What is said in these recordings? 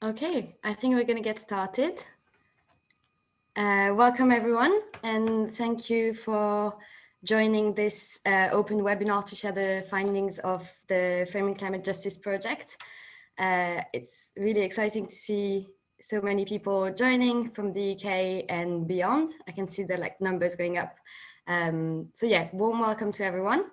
Okay, I think we're going to get started. Welcome everyone, and thank you for joining this open webinar to share the findings of the Framing Climate Justice project. It's really exciting to see so many people joining from the UK and beyond. I can see the numbers going up. So yeah, warm welcome to everyone.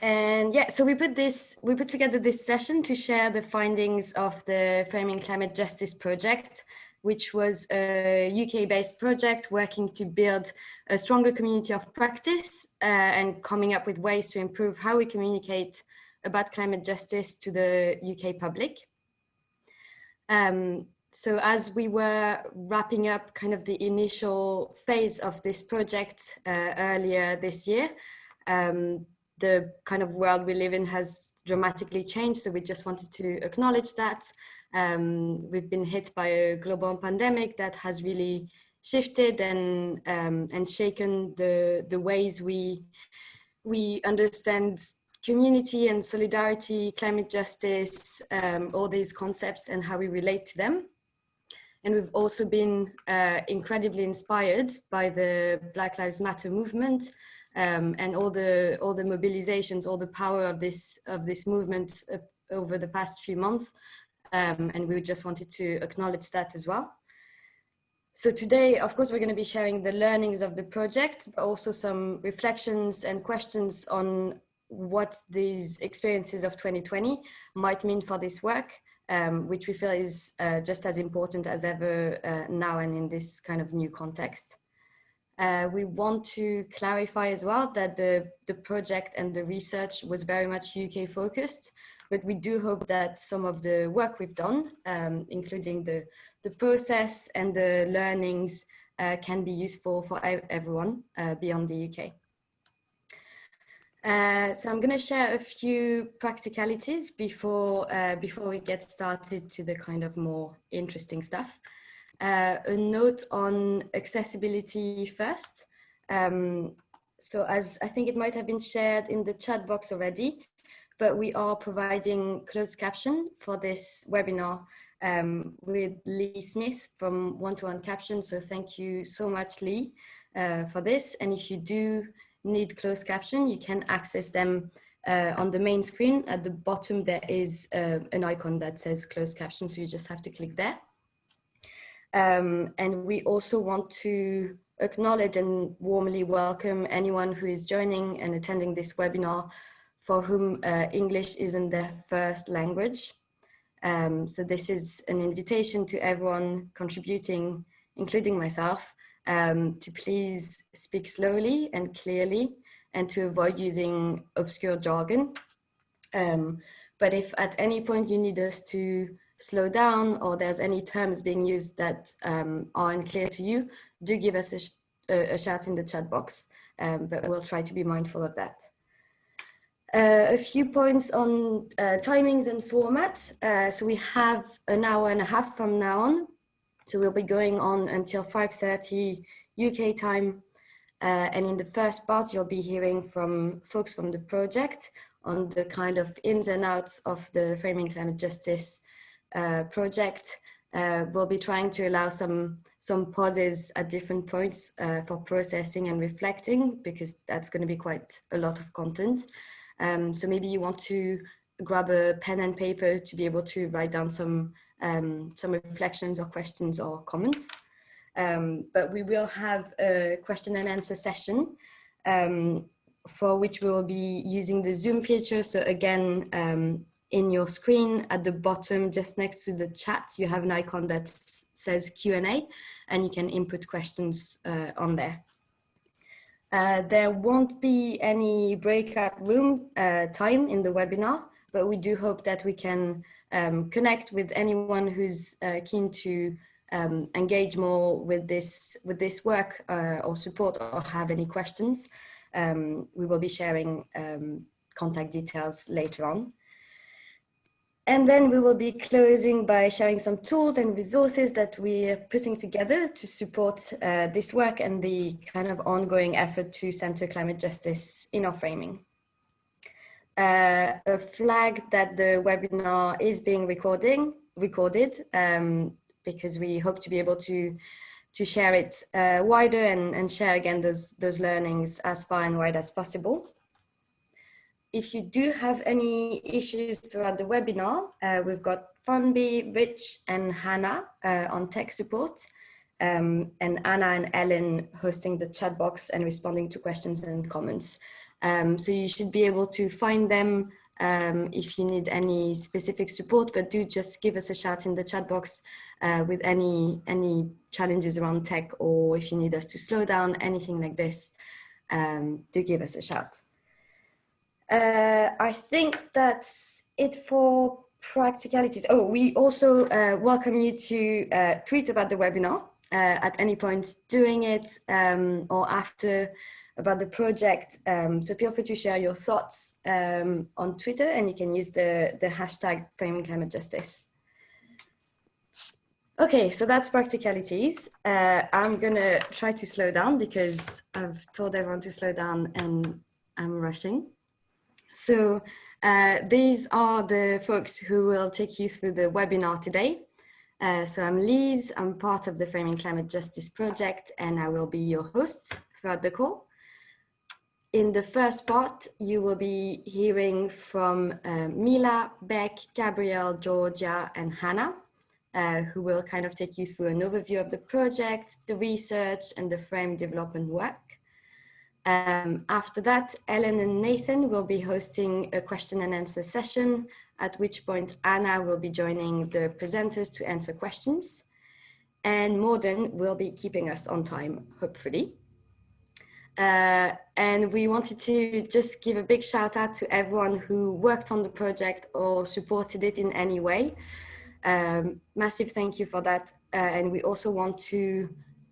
And yeah, so we put together this session to share the findings of the Framing Climate Justice project, which was a UK-based project working to build a stronger community of practice and coming up with ways to improve how we communicate about climate justice to the UK public. So as we were wrapping up kind of the initial phase of this project earlier this year, the kind of world we live in has dramatically changed. So we just wanted to acknowledge that. We've been hit by a global pandemic that has really shifted and shaken the ways we understand community and solidarity, climate justice, all these concepts and how we relate to them. And we've also been incredibly inspired by the Black Lives Matter movement and all the mobilizations, all the power of this movement over the past few months. And we just wanted to acknowledge that as well. So today, of course, we're going to be sharing the learnings of the project, but also some reflections and questions on what these experiences of 2020 might mean for this work, which we feel is just as important as ever now and in this kind of new context. We want to clarify as well that the project and the research was very much UK focused, but we do hope that some of the work we've done, including the process and the learnings, can be useful for everyone beyond the UK. So I'm going to share a few practicalities before we get started to the kind of more interesting stuff. A note on accessibility first. So as I think it might have been shared in the chat box already, but we are providing closed caption for this webinar with Lee Smith from One-to-One Caption. So thank you so much, Lee, for this. And if you do need closed caption, you can access them on the main screen. At the bottom, there is an icon that says closed caption, so you just have to click there. And we also want to acknowledge and warmly welcome anyone who is joining and attending this webinar for whom English isn't their first language. So this is an invitation to everyone contributing, including myself, to please speak slowly and clearly and to avoid using obscure jargon. But if at any point you need us to slow down or there's any terms being used that are unclear to you, do give us a shout in the chat box, but we'll try to be mindful of that. A few points on timings and format. So we have an hour and a half from now on. So we'll be going on until 5:30 UK time. And in the first part, you'll be hearing from folks from the project on the kind of ins and outs of the Framing Climate Justice project. We'll be trying to allow some pauses at different points for processing and reflecting, because that's going to be quite a lot of content. So maybe you want to grab a pen and paper to be able to write down some reflections or questions or comments. But we will have a question and answer session for which we will be using the Zoom feature. So again, in your screen at the bottom, just next to the chat, you have an icon that says Q&A, and you can input questions on there. There won't be any breakout room time in the webinar, but we do hope that we can connect with anyone who's keen to engage more with this work or support or have any questions. We will be sharing contact details later on. And then we will be closing by sharing some tools and resources that we're putting together to support this work and the kind of ongoing effort to center climate justice in our framing. a flag that the webinar is being recorded, because we hope to be able to share it wider and share again those learnings as far and wide as possible. If you do have any issues throughout the webinar, we've got Funby, Rich, and Hannah on tech support, and Anna and Ellen hosting the chat box and responding to questions and comments. So you should be able to find them if you need any specific support, but do just give us a shout in the chat box with any challenges around tech, or if you need us to slow down, anything like this, do give us a shout. I think that's it for practicalities. Oh, we also welcome you to tweet about the webinar at any point during it or after about the project. So feel free to share your thoughts on Twitter, and you can use the hashtag Framing Climate Justice. Okay, so that's practicalities. I'm gonna try to slow down because I've told everyone to slow down and I'm rushing. So these are the folks who will take you through the webinar today. So I'm Liz, I'm part of the Framing Climate Justice project, and I will be your host throughout the call. In the first part, you will be hearing from Mila, Beck, Gabrielle, Georgia, and Hannah, who will kind of take you through an overview of the project, the research, and the frame development work. After that, Ellen and Nathan will be hosting a question and answer session, at which point Anna will be joining the presenters to answer questions. And Morden will be keeping us on time, hopefully. And we wanted to just give a big shout out to everyone who worked on the project or supported it in any way. Massive thank you for that. And we also want to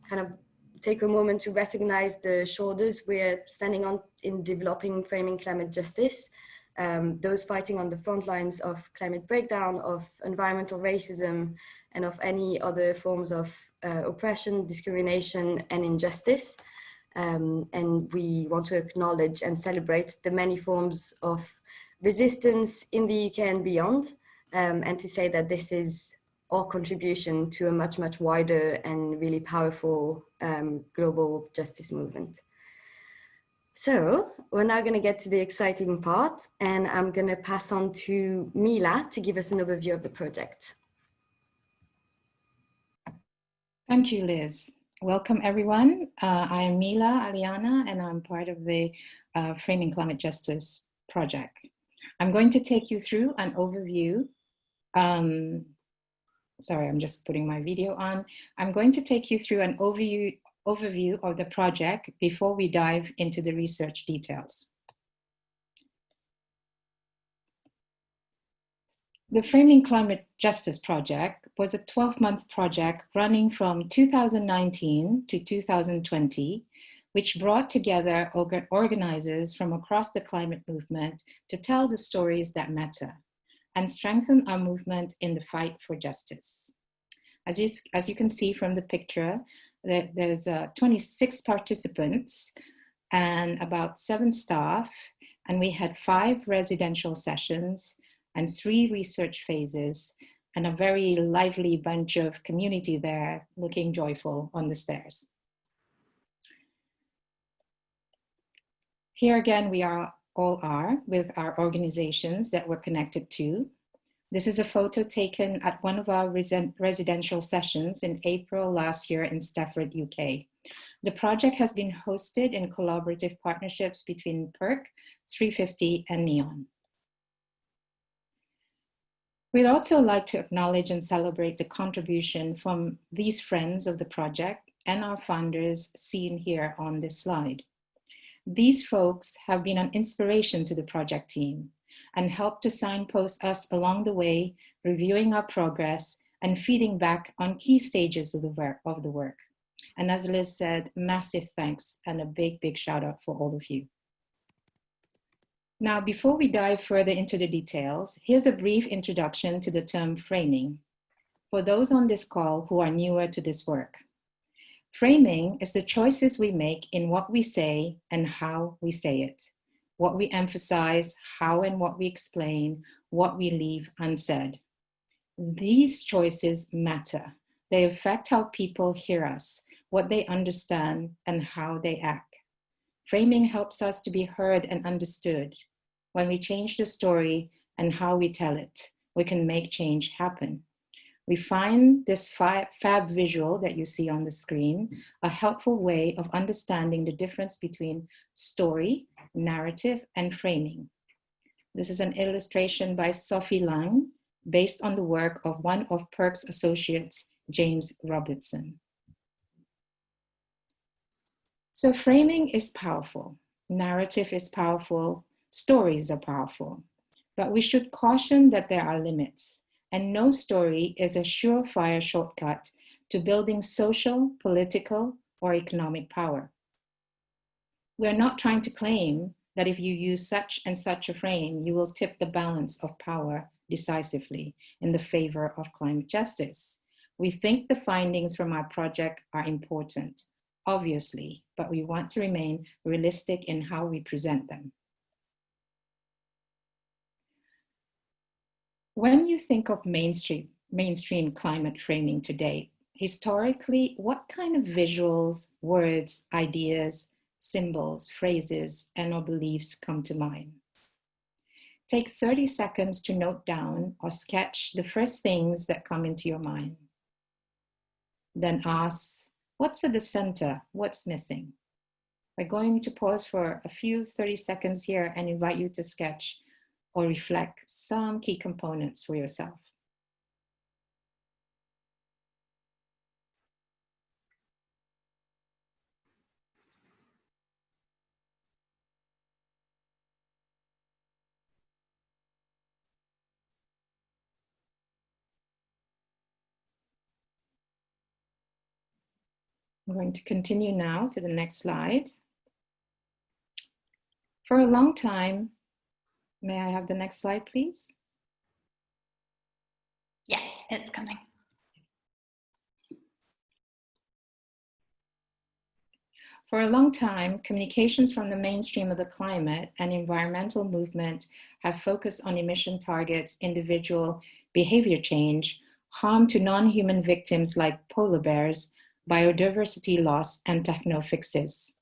kind of take a moment to recognize the shoulders we're standing on in developing Framing Climate Justice, those fighting on the front lines of climate breakdown, of environmental racism, and of any other forms of oppression, discrimination, and injustice. And we want to acknowledge and celebrate the many forms of resistance in the UK and beyond, and to say that this is our contribution to a much, much wider and really powerful global justice movement. So we're now going to get to the exciting part, and I'm going to pass on to Mila to give us an overview of the project. Thank you, Liz. Welcome, everyone. I am Mila Aliana, and I'm part of the Framing Climate Justice project. I'm going to take you through an overview. Sorry, I'm just putting my video on. I'm going to take you through an overview of the project before we dive into the research details. The Framing Climate Justice Project was a 12-month project running from 2019 to 2020, which brought together organizers from across the climate movement to tell the stories that matter and strengthen our movement in the fight for justice. As you can see from the picture, there's 26 participants and about 7 staff, and we had 5 residential sessions and 3 research phases, and a very lively bunch of community there looking joyful on the stairs. Here again, we all are with our organizations that we're connected to. This is a photo taken at one of our residential sessions in April last year in Stafford, UK. The project has been hosted in collaborative partnerships between PIRC, 350, and NEON. We'd also like to acknowledge and celebrate the contribution from these friends of the project and our founders seen here on this slide. These folks have been an inspiration to the project team and helped to signpost us along the way, reviewing our progress and feeding back on key stages of the work. And as Liz said, massive thanks and a big, big shout out for all of you. Now, before we dive further into the details, here's a brief introduction to the term framing for those on this call who are newer to this work. Framing is the choices we make in what we say and how we say it. what we emphasize, how and what we explain, what we leave unsaid. These choices matter. They affect how people hear us, what they understand, and how they act. Framing helps us to be heard and understood. When we change the story and how we tell it, we can make change happen. We find this fab visual that you see on the screen a helpful way of understanding the difference between story, narrative, and framing. This is an illustration by Sophie Lang, based on the work of one of PIRC's associates, James Robertson. So framing is powerful, narrative is powerful, stories are powerful, but we should caution that there are limits, and no story is a surefire shortcut to building social, political, or economic power. We're not trying to claim that if you use such and such a frame, you will tip the balance of power decisively in the favor of climate justice. We think the findings from our project are important, obviously, but we want to remain realistic in how we present them. When you think of mainstream climate framing today, historically, what kind of visuals, words, ideas, symbols, phrases, and or beliefs come to mind? Take 30 seconds to note down or sketch the first things that come into your mind. Then ask, what's at the center? What's missing? We're going to pause for a few 30 seconds here and invite you to sketch or reflect some key components for yourself. I'm going to continue now to the next slide. For a long time, may I have the next slide, please? Yeah, it's coming. For a long time, communications from the mainstream of the climate and environmental movement have focused on emission targets, individual behavior change, harm to non-human victims like polar bears, biodiversity loss, and techno fixes.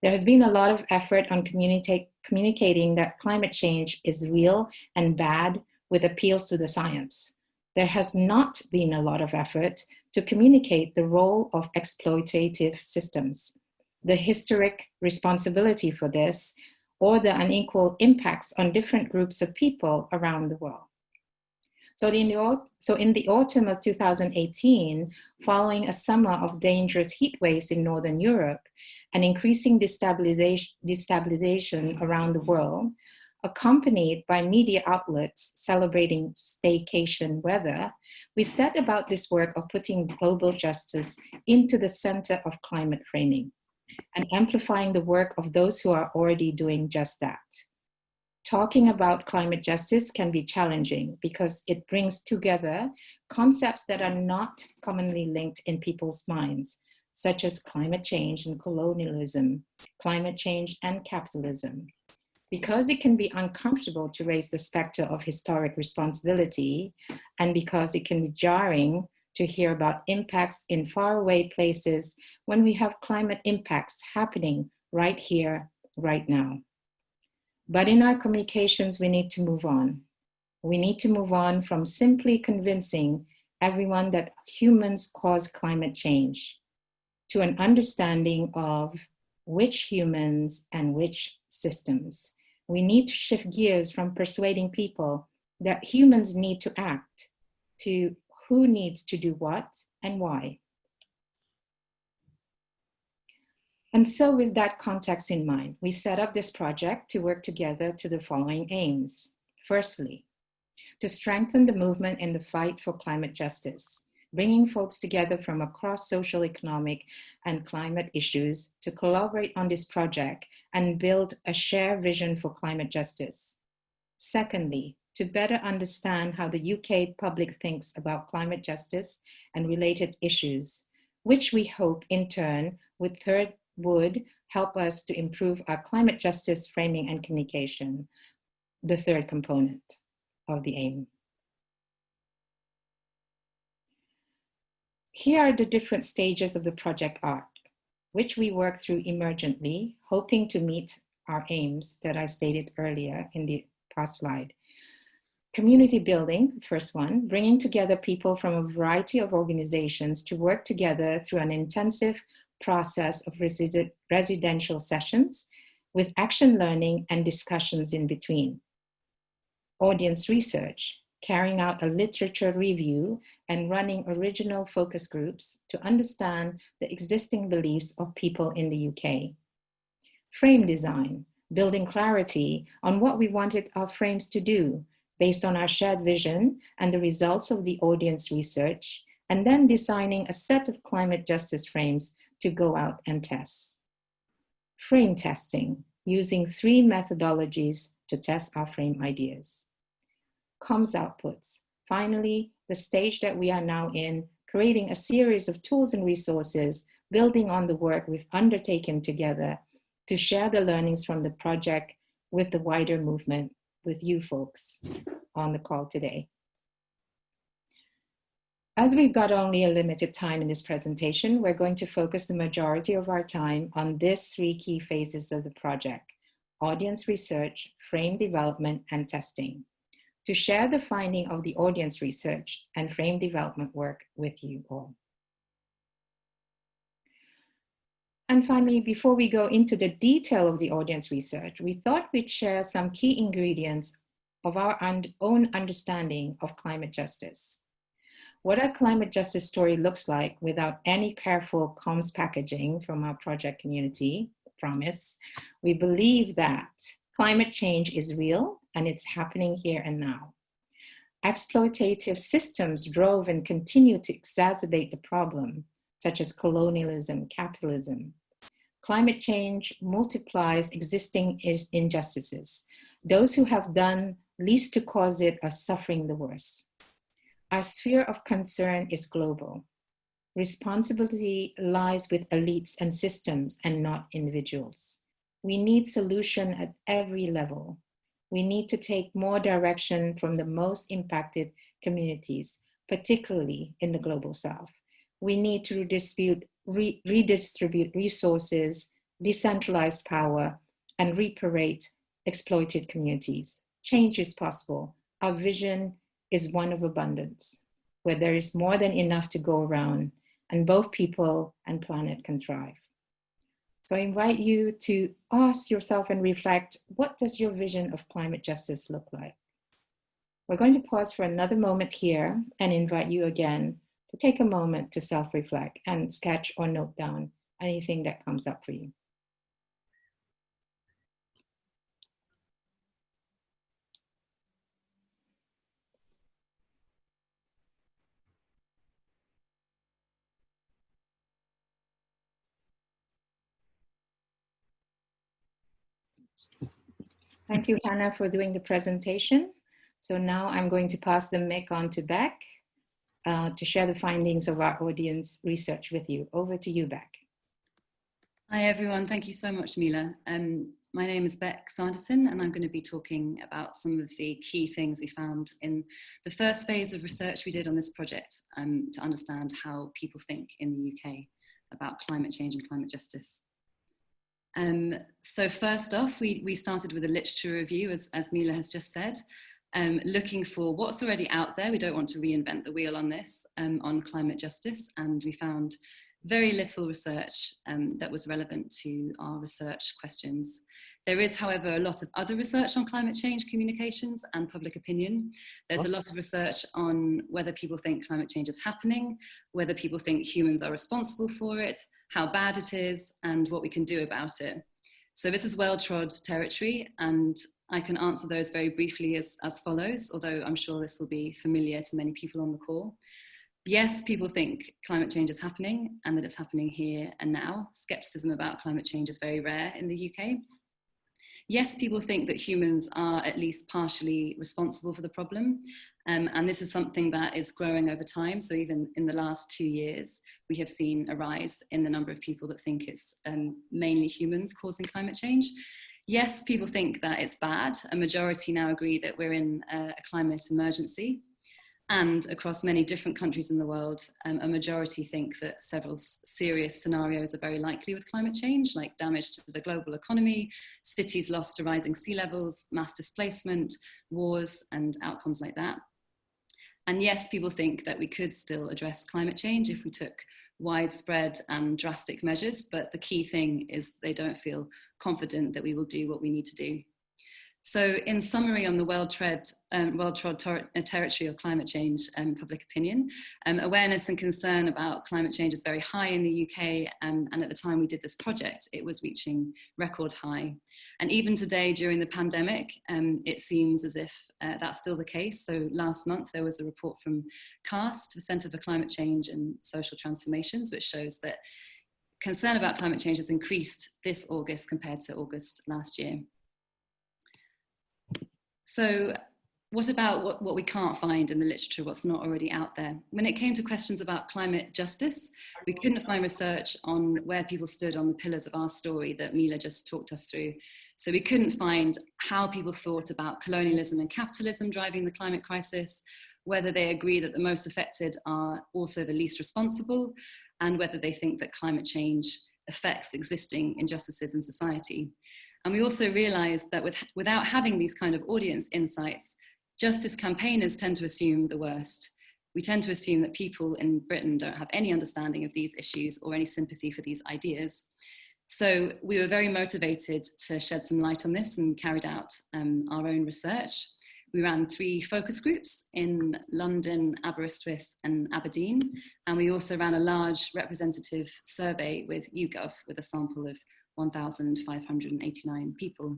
There has been a lot of effort on communicating that climate change is real and bad with appeals to the science. There has not been a lot of effort to communicate the role of exploitative systems, the historic responsibility for this, or the unequal impacts on different groups of people around the world. So in the autumn of 2018, following a summer of dangerous heat waves in Northern Europe and increasing destabilization around the world, accompanied by media outlets celebrating staycation weather, we set about this work of putting global justice into the center of climate framing and amplifying the work of those who are already doing just that. Talking about climate justice can be challenging because it brings together concepts that are not commonly linked in people's minds, such as climate change and colonialism, climate change and capitalism. Because it can be uncomfortable to raise the specter of historic responsibility, and because it can be jarring to hear about impacts in faraway places when we have climate impacts happening right here, right now. But in our communications, we need to move on. We need to move on from simply convincing everyone that humans cause climate change to an understanding of which humans and which systems. We need to shift gears from persuading people that humans need to act to who needs to do what and why. And so with that context in mind, we set up this project to work together to the following aims. Firstly, to strengthen the movement in the fight for climate justice, bringing folks together from across social, economic, and climate issues to collaborate on this project and build a shared vision for climate justice. Secondly, to better understand how the UK public thinks about climate justice and related issues, which we hope in turn would help us to improve our climate justice framing and communication, the third component of the aim. Here are the different stages of the project arc, which we work through emergently, hoping to meet our aims that I stated earlier in the past slide. Community building, first one, bringing together people from a variety of organizations to work together through an intensive process of residential sessions with action learning and discussions in between. Audience research, carrying out a literature review and running original focus groups to understand the existing beliefs of people in the UK. Frame design, building clarity on what we wanted our frames to do based on our shared vision and the results of the audience research, and then designing a set of climate justice frames to go out and test. Frame testing, using 3 methodologies to test our frame ideas. Comms outputs, finally, the stage that we are now in, creating a series of tools and resources, building on the work we've undertaken together to share the learnings from the project with the wider movement, with you folks on the call today. As we've got only a limited time in this presentation, we're going to focus the majority of our time on these 3 key phases of the project: audience research, frame development, and testing, to share the finding of the audience research and frame development work with you all. And finally, before we go into the detail of the audience research, we thought we'd share some key ingredients of our own understanding of climate justice. What a climate justice story looks like without any careful comms packaging from our project community, promise, we believe that climate change is real and it's happening here and now. Exploitative systems drove and continue to exacerbate the problem, such as colonialism, capitalism. Climate change multiplies existing injustices. Those who have done least to cause it are suffering the worst. Our sphere of concern is global. Responsibility lies with elites and systems and not individuals. We need solution at every level. We need to take more direction from the most impacted communities, particularly in the global south. We need to redistribute resources, decentralized power, and reparate exploited communities. Change is possible. Our vision is one of abundance, where there is more than enough to go around, and both people and planet can thrive. So I invite you to ask yourself and reflect, what does your vision of climate justice look like? We're going to pause for another moment here and invite you again to take a moment to self-reflect and sketch or note down anything that comes up for you. Thank you, Hannah, for doing the presentation. So now I'm going to pass the mic on to Beck to share the findings of our audience research with you. Over to you, Beck. Hi, everyone. Thank you so much, Mila. My name is Beck Sanderson, and I'm going to be talking about some of the key things we found in the first phase of research we did on this project to understand how people think in the UK about climate change and climate justice. So first off, we started with a literature review, as Mila has just said, looking for what's already out there. We don't want to reinvent the wheel on this, on climate justice, and we found very little research that was relevant to our research questions. There is, however, a lot of other research on climate change communications and public opinion. There's a lot of research on whether people think climate change is happening, whether people think humans are responsible for it, how bad it is, and what we can do about it. So this is well-trod territory, and I can answer those very briefly as follows, although I'm sure this will be familiar to many people on the call. Yes, people think climate change is happening and that it's happening here and now. Skepticism about climate change is very rare in the UK. Yes, people think that humans are at least partially responsible for the problem. And this is something that is growing over time. So even in the last 2 years, we have seen a rise in the number of people that think it's mainly humans causing climate change. Yes, people think that it's bad. A majority now agree that we're in a climate emergency. And across many different countries in the world, a majority think that several serious scenarios are very likely with climate change, like damage to the global economy, cities lost to rising sea levels, mass displacement, wars, and outcomes like that. And yes, people think that we could still address climate change if we took widespread and drastic measures, but the key thing is they don't feel confident that we will do what we need to do. So in summary, on the well-trod territory of climate change and public opinion, awareness and concern about climate change is very high in the UK, and at the time we did this project, it was reaching record high. And even today, during the pandemic, it seems as if that's still the case. So last month, there was a report from CAST, the Centre for Climate Change and Social Transformations, which shows that concern about climate change has increased this August compared to August last year. So what about what we can't find in the literature, what's not already out there? When it came to questions about climate justice, we couldn't find research on where people stood on the pillars of our story that Mila just talked us through. So we couldn't find how people thought about colonialism and capitalism driving the climate crisis, whether they agree that the most affected are also the least responsible, and whether they think that climate change affects existing injustices in society. And we also realized that without having these kind of audience insights, justice campaigners tend to assume the worst. We tend to assume that people in Britain don't have any understanding of these issues or any sympathy for these ideas. So we were very motivated to shed some light on this and carried out our own research. We ran 3 focus groups in London, Aberystwyth and Aberdeen. And we also ran a large representative survey with YouGov with a sample of 1,589 people.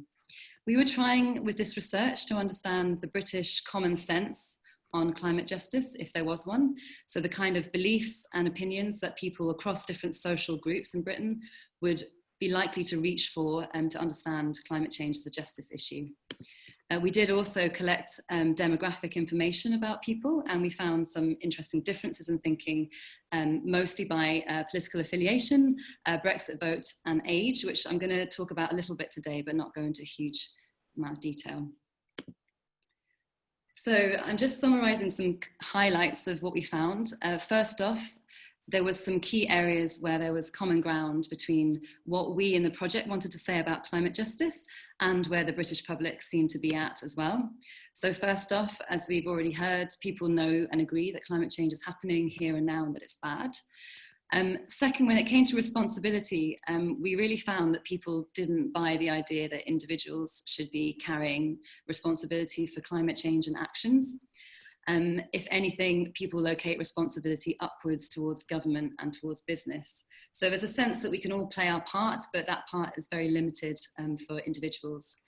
We were trying with this research to understand the British common sense on climate justice, if there was one. So the kind of beliefs and opinions that people across different social groups in Britain would be likely to reach for to understand climate change as a justice issue. We did also collect demographic information about people, and we found some interesting differences in thinking, mostly by political affiliation, Brexit vote and age, which I'm going to talk about a little bit today, but not go into a huge amount of detail. So I'm just summarising some highlights of what we found. First off, there was some key areas where there was common ground between what we in the project wanted to say about climate justice and where the British public seemed to be at as well. So first off, as we've already heard, people know and agree that climate change is happening here and now and that it's bad. Second, when it came to responsibility, we really found that people didn't buy the idea that individuals should be carrying responsibility for climate change and actions. If anything, people locate responsibility upwards towards government and towards business. So there's a sense that we can all play our part, but that part is very limited for individuals.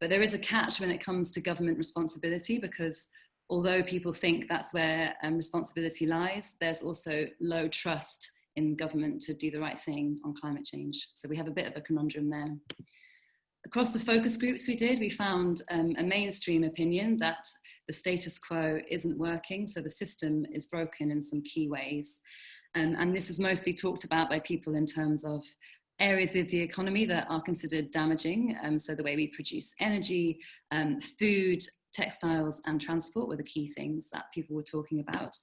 But there is a catch when it comes to government responsibility, because although people think that's where responsibility lies, there's also low trust in government to do the right thing on climate change. So we have a bit of a conundrum there. Across the focus groups we found a mainstream opinion that the status quo isn't working, so the system is broken in some key ways. And this was mostly talked about by people in terms of areas of the economy that are considered damaging, so the way we produce energy, food, textiles and transport were the key things that people were talking about.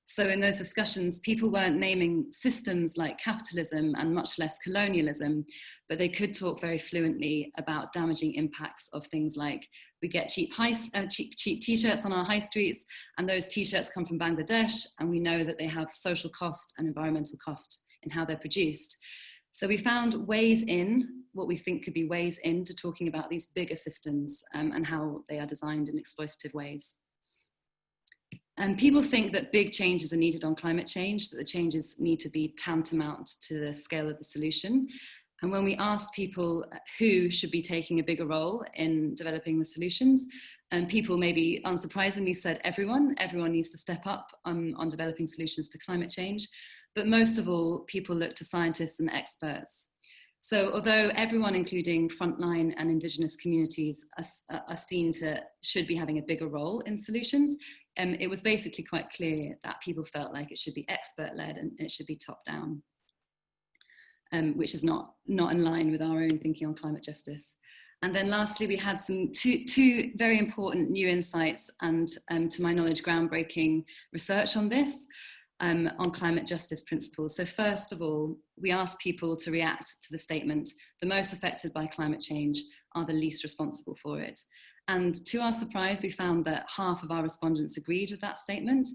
So in those discussions, people weren't naming systems like capitalism and much less colonialism, but they could talk very fluently about damaging impacts of things like we get cheap t-shirts on our high streets, and those t-shirts come from Bangladesh, and we know that they have social cost and environmental cost in how they're produced. So we found ways in, what we think could be ways into talking about these bigger systems and how they are designed in exploitative ways. And people think that big changes are needed on climate change, that the changes need to be tantamount to the scale of the solution. And when we asked people who should be taking a bigger role in developing the solutions, people maybe unsurprisingly said everyone needs to step up on developing solutions to climate change. But most of all, people look to scientists and experts. So although everyone, including frontline and Indigenous communities, are seen to should be having a bigger role in solutions, it was basically quite clear that people felt like it should be expert-led and it should be top-down, which is not in line with our own thinking on climate justice. And then lastly, we had two very important new insights and, to my knowledge, groundbreaking research on this. On climate justice principles. So first of all, we asked people to react to the statement, the most affected by climate change are the least responsible for it. And to our surprise, we found that half of our respondents agreed with that statement,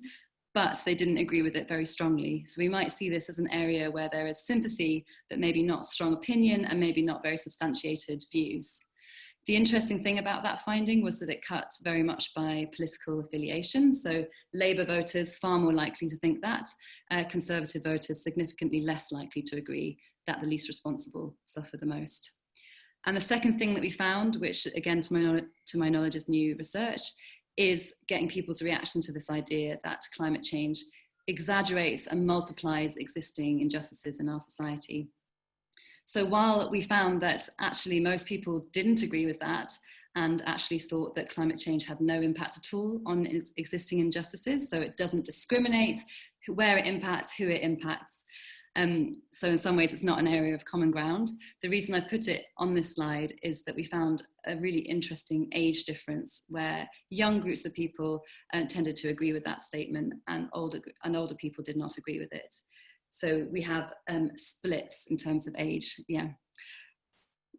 but they didn't agree with it very strongly. So we might see this as an area where there is sympathy, but maybe not strong opinion and maybe not very substantiated views. The interesting thing about that finding was that it cut very much by political affiliation. So Labour voters far more likely to think that, Conservative voters significantly less likely to agree that the least responsible suffer the most. And the second thing that we found, which again to my knowledge is new research, is getting people's reaction to this idea that climate change exaggerates and multiplies existing injustices in our society. So while we found that actually most people didn't agree with that and actually thought that climate change had no impact at all on its existing injustices, so it doesn't discriminate where it impacts, who it impacts. So in some ways it's not an area of common ground. The reason I put it on this slide is that we found a really interesting age difference where young groups of people tended to agree with that statement and older people did not agree with it. So we have splits in terms of age, yeah.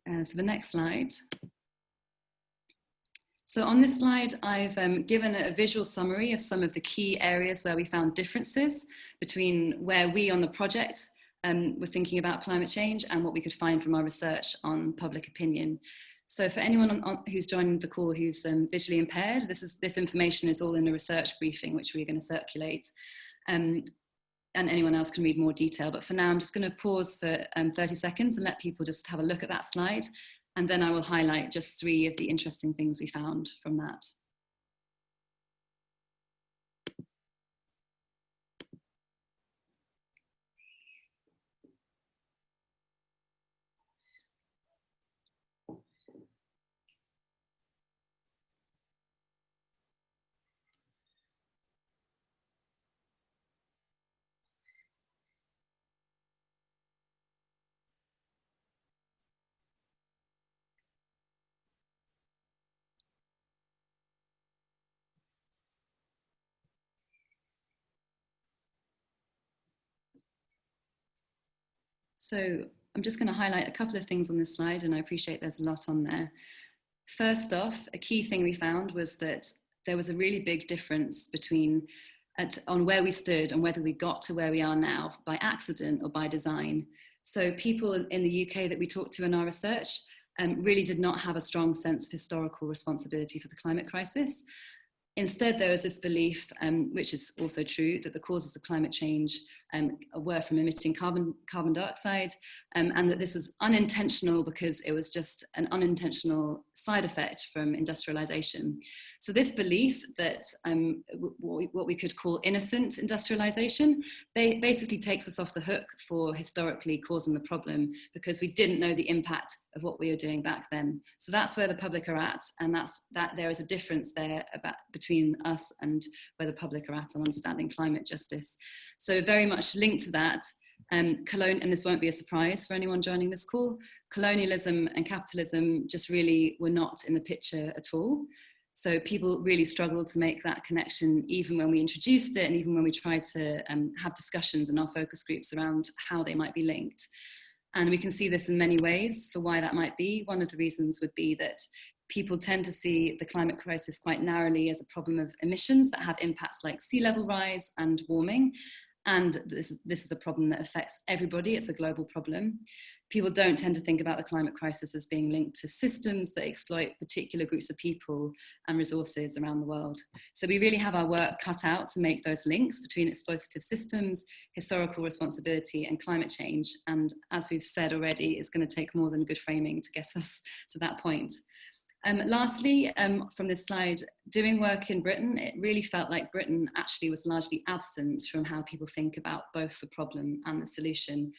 So the next slide. So on this slide, I've given a visual summary of some of the key areas where we found differences between where we on the project were thinking about climate change and what we could find from our research on public opinion. So for anyone who's joined the call who's visually impaired, this information is all in a research briefing, which we're going to circulate. And anyone else can read more detail. But for now, I'm just going to pause for 30 seconds and let people just have a look at that slide. And then I will highlight just 3 of the interesting things we found from that. So I'm just going to highlight a couple of things on this slide, and I appreciate there's a lot on there. First off, a key thing we found was that there was a really big difference between on where we stood and whether we got to where we are now by accident or by design. So people in the UK that we talked to in our research really did not have a strong sense of historical responsibility for the climate crisis. Instead, there was this belief, which is also true, that the causes of climate change were from emitting carbon dioxide, and that this was unintentional because it was just an unintentional side effect from industrialization. So this belief that what we could call innocent industrialization basically takes us off the hook for historically causing the problem because we didn't know the impact of what we were doing back then. So that's where the public are at, and that there is a difference there between us and where the public are at on understanding climate justice. So very much linked to that, and this won't be a surprise for anyone joining this call, colonialism and capitalism just really were not in the picture at all. So people really struggled to make that connection even when we introduced it and even when we tried to have discussions in our focus groups around how they might be linked. And we can see this in many ways for why that might be. One of the reasons would be that people tend to see the climate crisis quite narrowly as a problem of emissions that have impacts like sea level rise and warming. And this is a problem that affects everybody. It's a global problem. People don't tend to think about the climate crisis as being linked to systems that exploit particular groups of people and resources around the world. So we really have our work cut out to make those links between exploitative systems, historical responsibility, and climate change. And as we've said already, it's going to take more than good framing to get us to that point. Lastly, from this slide, doing work in Britain, it really felt like Britain actually was largely absent from how people think about both the problem and the solution.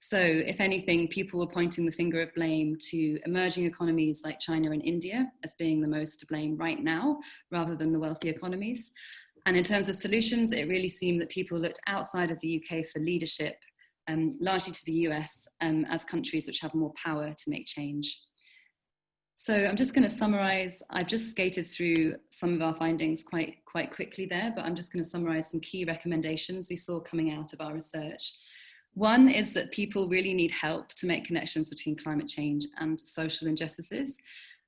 So if anything, people were pointing the finger of blame to emerging economies like China and India as being the most to blame right now, rather than the wealthy economies. And in terms of solutions, it really seemed that people looked outside of the UK for leadership, largely to the US, as countries which have more power to make change. So I'm just going to summarize. I've just skated through some of our findings quite quickly there, but I'm just going to summarize some key recommendations we saw coming out of our research. One is that people really need help to make connections between climate change and social injustices.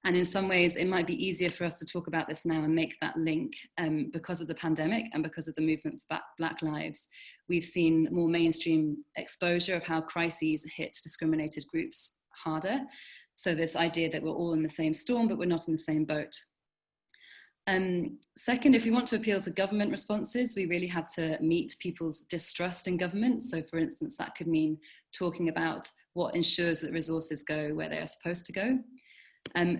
And in some ways, it might be easier for us to talk about this now and make that link because of the pandemic and because of the movement for Black lives. We've seen more mainstream exposure of how crises hit discriminated groups harder. So this idea that we're all in the same storm, but we're not in the same boat. Second, if we want to appeal to government responses, we really have to meet people's distrust in government. So for instance, that could mean talking about what ensures that resources go where they are supposed to go.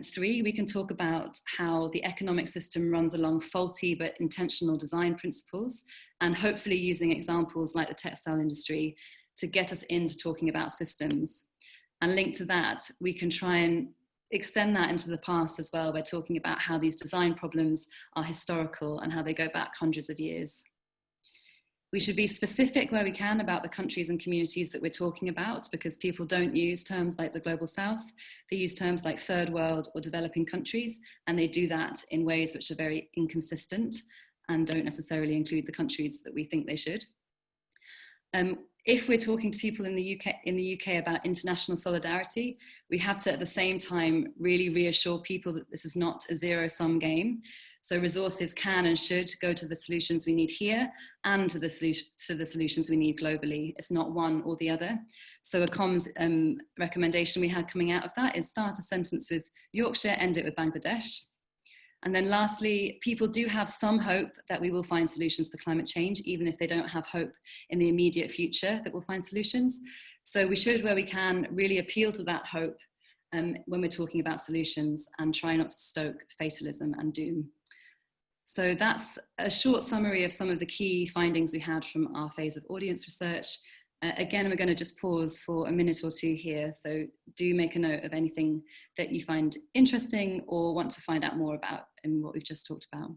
Three, we can talk about how the economic system runs along faulty but intentional design principles, and hopefully using examples like the textile industry to get us into talking about systems. And linked to that, we can try and extend that into the past as well by talking about how these design problems are historical and how they go back hundreds of years. We should be specific where we can about the countries and communities that we're talking about, because people don't use terms like the Global South. They use terms like third world or developing countries, and they do that in ways which are very inconsistent and don't necessarily include the countries that we think they should. If we're talking to people in the UK about international solidarity, we have to at the same time really reassure people that this is not a zero-sum game. So resources can and should go to the solutions we need here and to the solutions we need globally. It's not one or the other. So a comms recommendation we had coming out of that is start a sentence with Yorkshire, end it with Bangladesh. And then lastly, people do have some hope that we will find solutions to climate change, even if they don't have hope in the immediate future that we'll find solutions. So we should, where we can, really appeal to that hope when we're talking about solutions and try not to stoke fatalism and doom. So that's a short summary of some of the key findings we had from our phase of audience research. Again, we're going to just pause for a minute or two here, so do make a note of anything that you find interesting or want to find out more about in what we've just talked about.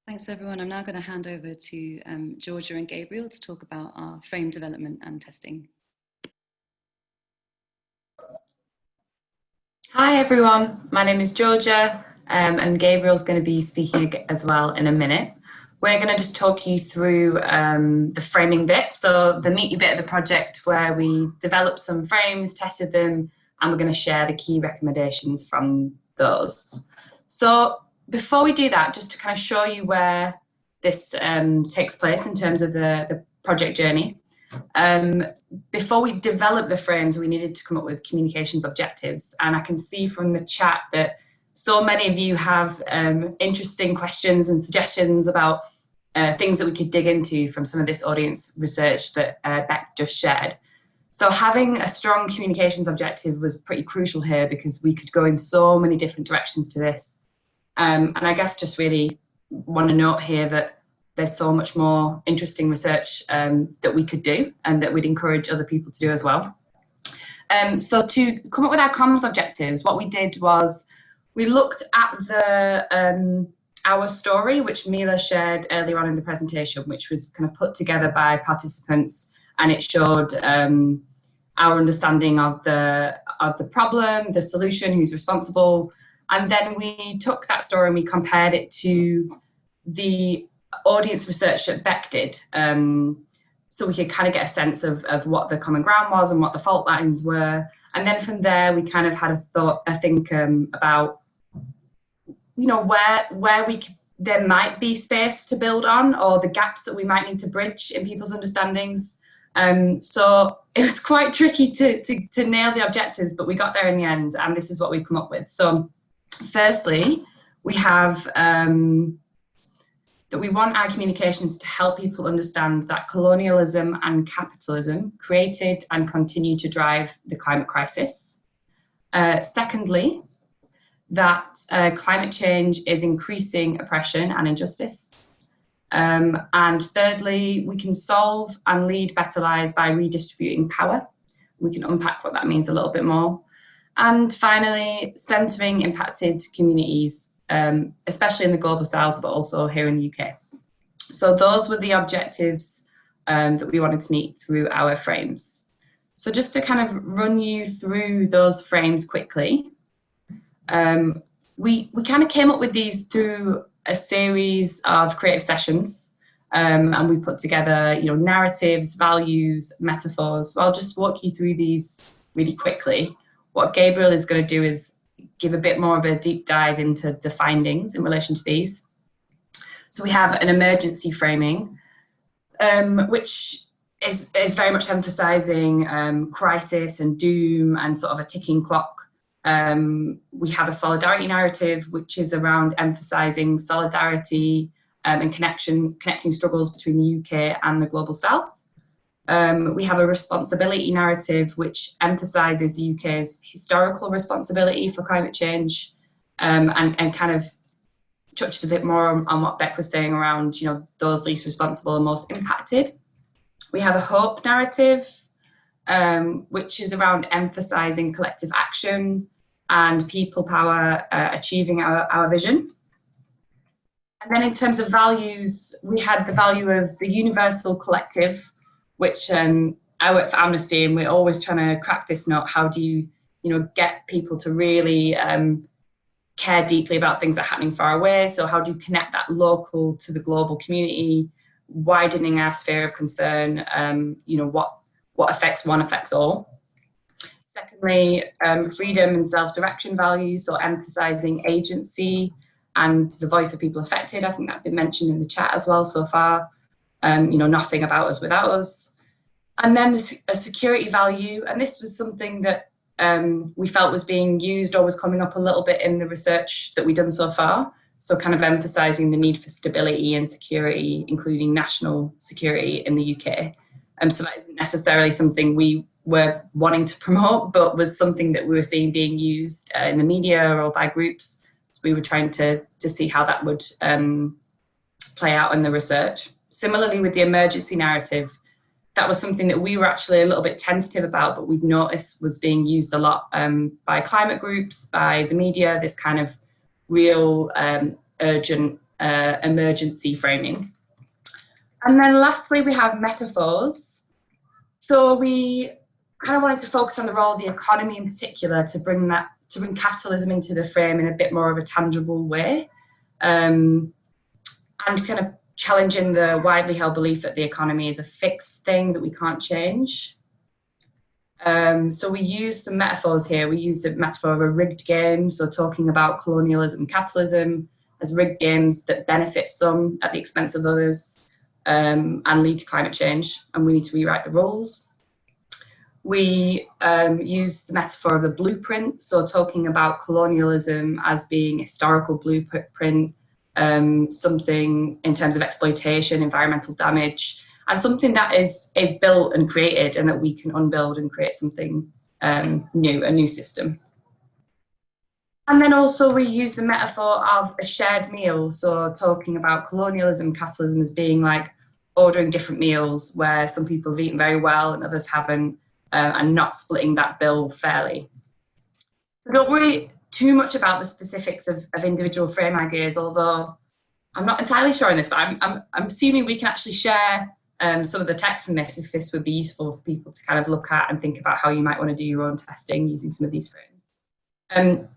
Thanks everyone. I'm now going to hand over to Georgia and Gabriel to talk about our frame development and testing. Hi everyone, my name is Georgia and Gabriel's going to be speaking as well in a minute. We're going to just talk you through the framing bit, so the meaty bit of the project where we developed some frames, tested them, and we're going to share the key recommendations from those. So before we do that, just to kind of show you where this takes place in terms of the project journey. Before we developed the frames, we needed to come up with communications objectives. And I can see from the chat that so many of you have interesting questions and suggestions about things that we could dig into from some of this audience research that Beck just shared. So having a strong communications objective was pretty crucial here because we could go in so many different directions to this. And I guess just really want to note here that there's so much more interesting research that we could do and that we'd encourage other people to do as well. So to come up with our comms objectives, what we did was we looked at the our story, which Mila shared earlier on in the presentation, which was kind of put together by participants, and it showed our understanding of the problem, the solution, who's responsible, and then we took that story and we compared it to the audience research that Beck did, so we could kind of get a sense of what the common ground was and what the fault lines were. And then from there, we kind of had a think about, you know, where there might be space to build on, or the gaps that we might need to bridge in people's understandings. So it was quite tricky to nail the objectives, but we got there in the end, and this is what we've come up with. So firstly, we have that we want our communications to help people understand that colonialism and capitalism created and continue to drive the climate crisis. Secondly, that climate change is increasing oppression and injustice. And thirdly, we can solve and lead better lives by redistributing power. We can unpack what that means a little bit more. And finally, centering impacted communities, especially in the Global South, but also here in the UK. So those were the objectives that we wanted to meet through our frames. So just to kind of run you through those frames quickly, we kind of came up with these through a series of creative sessions, and we put together, you know, narratives, values, metaphors. So I'll just walk you through these really quickly. What Gabriel is going to do is give a bit more of a deep dive into the findings in relation to these. So we have an emergency framing, which is very much emphasising crisis and doom and sort of a ticking clock. We have a solidarity narrative, which is around emphasising solidarity and connecting struggles between the UK and the Global South. We have a responsibility narrative, which emphasises the UK's historical responsibility for climate change, and kind of touches a bit more on what Beck was saying around, you know, those least responsible and most impacted. We have a hope narrative, which is around emphasising collective action and people power achieving our vision. And then in terms of values, we had the value of the universal collective, which I work for Amnesty, and we're always trying to crack this nut. How do you get people to really care deeply about things that are happening far away? So how do you connect that local to the global community, widening our sphere of concern? What affects one affects all. Secondly, freedom and self-direction values, so emphasising agency and the voice of people affected. I think that's been mentioned in the chat as well so far. Nothing about us without us. And then a security value, and this was something that we felt was being used or was coming up a little bit in the research that we've done so far. So kind of emphasising the need for stability and security, including national security in the UK. So that isn't necessarily something we were wanting to promote, but was something that we were seeing being used in the media or by groups. So we were trying to see how that would play out in the research. Similarly with the emergency narrative, that was something that we were actually a little bit tentative about, but we've noticed was being used a lot by climate groups, by the media, this kind of real urgent emergency framing. And then lastly, we have metaphors. So we kind of wanted to focus on the role of the economy in particular to bring capitalism into the frame in a bit more of a tangible way, and kind of challenging the widely held belief that the economy is a fixed thing that we can't change. So we use some metaphors here. We use the metaphor of a rigged game, so talking about colonialism and capitalism as rigged games that benefit some at the expense of others, and lead to climate change, and we need to rewrite the rules. We use the metaphor of a blueprint, so talking about colonialism as being a historical blueprint, something in terms of exploitation, environmental damage, and something that is built and created, and that we can unbuild and create something new, a new system. And then also we use the metaphor of a shared meal, so talking about colonialism, capitalism as being like ordering different meals where some people have eaten very well and others haven't, and not splitting that bill fairly. So don't worry too much about the specifics of individual frame ideas, although I'm not entirely sure on this, but I'm assuming we can actually share some of the text from this, if this would be useful for people to kind of look at and think about how you might want to do your own testing using some of these frames. And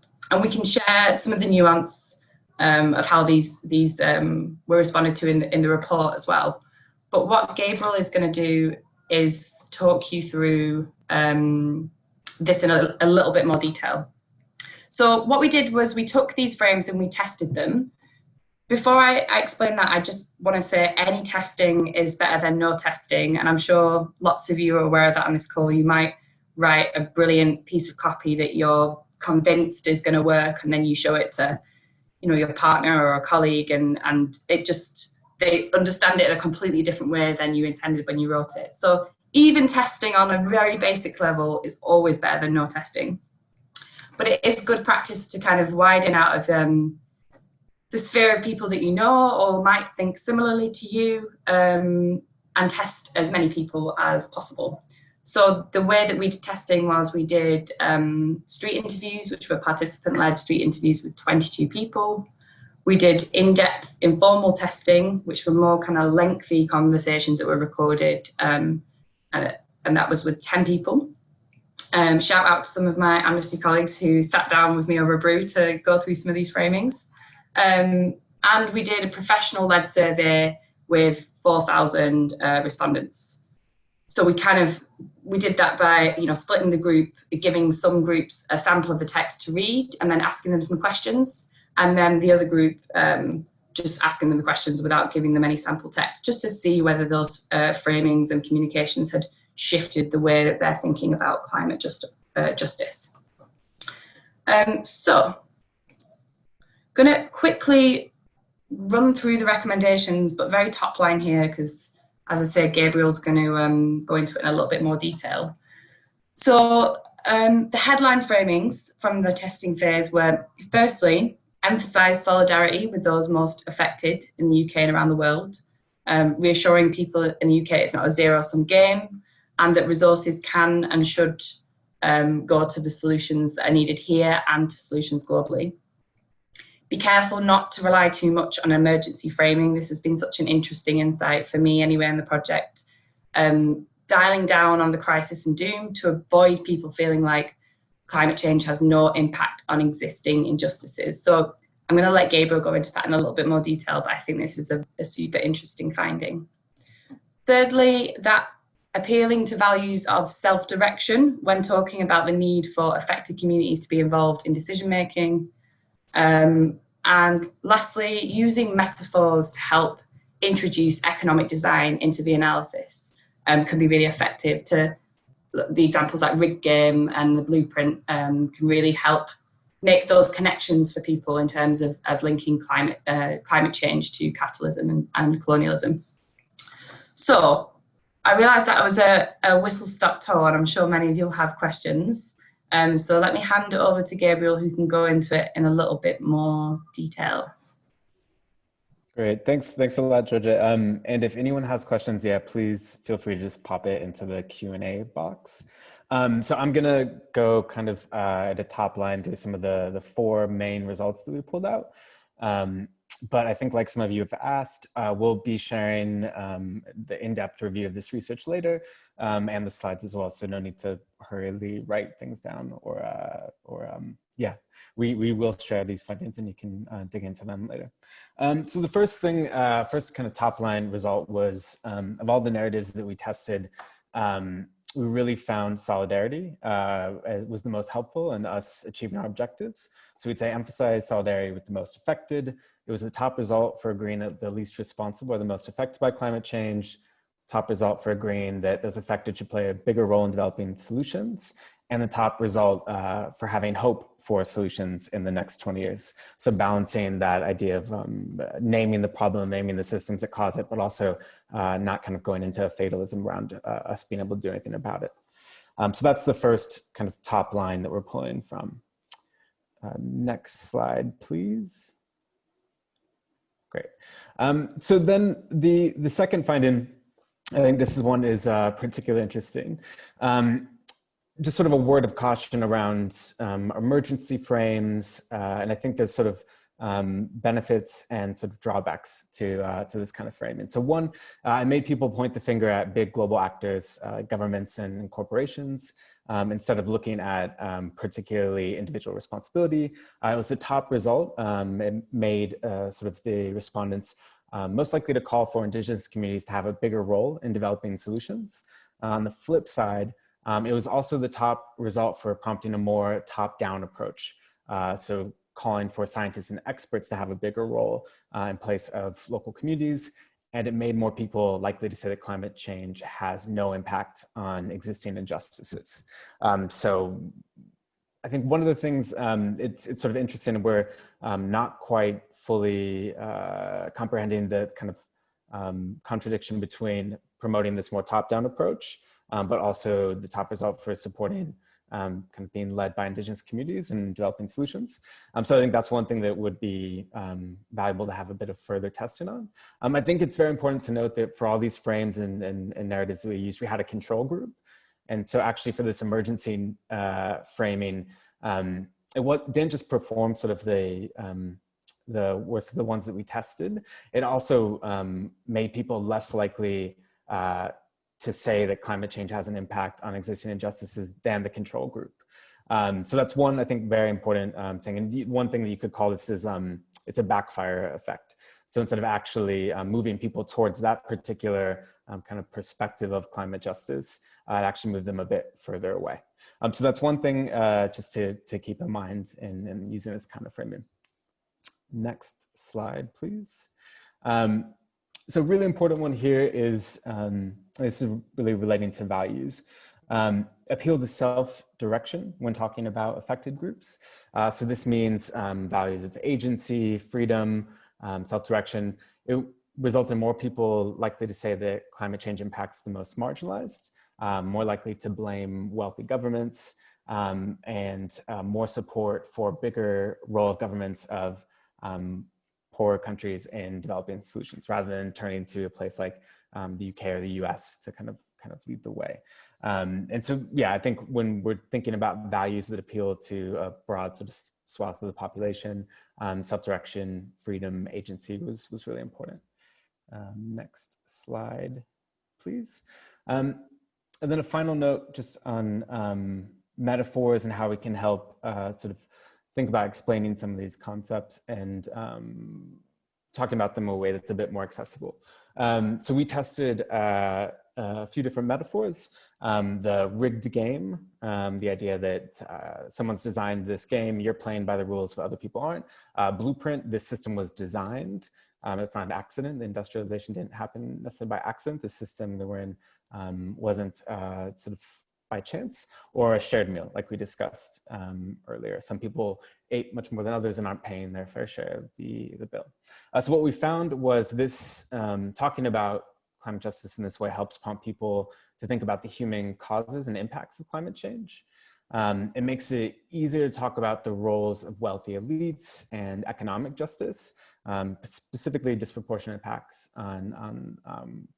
we can share some of the nuance of how these were responded to in the report as well. But what Gabriel is going to do is talk you through this in a little bit more detail. So what we did was we took these frames and we tested them. Before I explain that, I just want to say any testing is better than no testing. And I'm sure lots of you are aware of that on this call. You might write a brilliant piece of copy that you're convinced is going to work, and then you show it to, you know, your partner or a colleague, and it just, they understand it in a completely different way than you intended when you wrote it. So even testing on a very basic level is always better than no testing. But it is good practice to kind of widen out of the sphere of people that you know or might think similarly to you, and test as many people as possible. So the way that we did testing was we did street interviews, which were participant-led street interviews with 22 people. We did in-depth informal testing, which were more kind of lengthy conversations that were recorded, and that was with 10 people. Shout out to some of my Amnesty colleagues who sat down with me over a brew to go through some of these framings. And we did a professional-led survey with 4,000 respondents. So we did that by, you know, splitting the group, giving some groups a sample of the text to read and then asking them some questions, and then the other group just asking them the questions without giving them any sample text, just to see whether those framings and communications had shifted the way that they're thinking about climate justice. So I'm going to quickly run through the recommendations, but very top line here, because as I say, Gabriel's going to go into it in a little bit more detail. So the headline framings from the testing phase were, firstly, emphasise solidarity with those most affected in the UK and around the world, reassuring people in the UK it's not a zero-sum game, and that resources can and should go to the solutions that are needed here and to solutions globally. Be careful not to rely too much on emergency framing. This has been such an interesting insight for me anyway in the project. Dialing down on the crisis and doom to avoid people feeling like climate change has no impact on existing injustices. So I'm going to let Gabriel go into that in a little bit more detail, but I think this is a super interesting finding. Thirdly, that appealing to values of self-direction when talking about the need for affected communities to be involved in decision-making. And lastly, using metaphors to help introduce economic design into the analysis can be really effective. To the examples like Rig Game and the Blueprint can really help make those connections for people in terms of linking climate change to capitalism and colonialism. So I realised that was a whistle-stop tour, and I'm sure many of you will have questions. So let me hand it over to Gabriel, who can go into it in a little bit more detail. Great, thanks a lot, Georgia. And if anyone has questions, yeah, please feel free to just pop it into the Q&A box. So I'm gonna go kind of at a top line to some of the 4 main results that we pulled out. But I think, like some of you have asked, we'll be sharing the in-depth review of this research later, and the slides as well. So no need to hurriedly write things down, yeah, we will share these findings and you can dig into them later. So the first thing, first kind of top line result was of all the narratives that we tested, we really found solidarity was the most helpful in us achieving our objectives. So we'd say emphasize solidarity with the most affected. It was the top result for agreeing that the least responsible or the most affected by climate change. Top result for agreeing that those affected should play a bigger role in developing solutions. And the top result for having hope for solutions in the next 20 years. So balancing that idea of naming the problem, naming the systems that cause it, but also not kind of going into a fatalism around us being able to do anything about it. So that's the first kind of top line that we're pulling from. Next slide, please. Great. So then the second finding, I think this is one is particularly interesting. Just sort of a word of caution around emergency frames. And I think there's sort of benefits and sort of drawbacks to this kind of framing. So one, I made people point the finger at big global actors, governments and corporations, instead of looking at particularly individual responsibility. It was the top result. It made sort of the respondents most likely to call for Indigenous communities to have a bigger role in developing solutions. On the flip side, it was also the top result for prompting a more top-down approach. So calling for scientists and experts to have a bigger role in place of local communities. And it made more people likely to say that climate change has no impact on existing injustices. So I think one of the things, it's sort of interesting, we're not quite fully comprehending the kind of contradiction between promoting this more top-down approach, but also the top result for supporting kind of being led by Indigenous communities and developing solutions. So I think that's one thing that would be valuable to have a bit of further testing on. I think it's very important to note that for all these frames and narratives that we used, we had a control group. And so actually for this emergency framing, it didn't just perform sort of the worst of the ones that we tested. It also made people less likely to say that climate change has an impact on existing injustices than the control group. So that's one, I think, very important thing. And one thing that you could call this is it's a backfire effect. So instead of actually moving people towards that particular kind of perspective of climate justice, it actually moved them a bit further away. So that's one thing just to keep in mind in using this kind of framing. Next slide, please. So a really important one here is, this is really relating to values. Appeal to self-direction when talking about affected groups. So this means values of agency, freedom, self-direction. It results in more people likely to say that climate change impacts the most marginalized, more likely to blame wealthy governments, and more support for bigger role of governments of poorer countries in developing solutions, rather than turning to a place like the UK or the US to kind of lead the way. And so, yeah, I think when we're thinking about values that appeal to a broad sort of swath of the population, self-direction, freedom, agency was really important. Next slide, please. And then a final note just on metaphors and how we can help sort of think about explaining some of these concepts and talking about them in a way that's a bit more accessible. So we tested a few different metaphors. The rigged game, the idea that someone's designed this game, you're playing by the rules, but other people aren't. Blueprint, this system was designed. It's not an accident. The industrialization didn't happen necessarily by accident. The system that we're in wasn't sort of by chance, or a shared meal, like we discussed earlier. Some people ate much more than others and aren't paying their fair share of the bill. So what we found was this, talking about climate justice in this way helps prompt people to think about the human causes and impacts of climate change. It makes it easier to talk about the roles of wealthy elites and economic justice, specifically disproportionate impacts on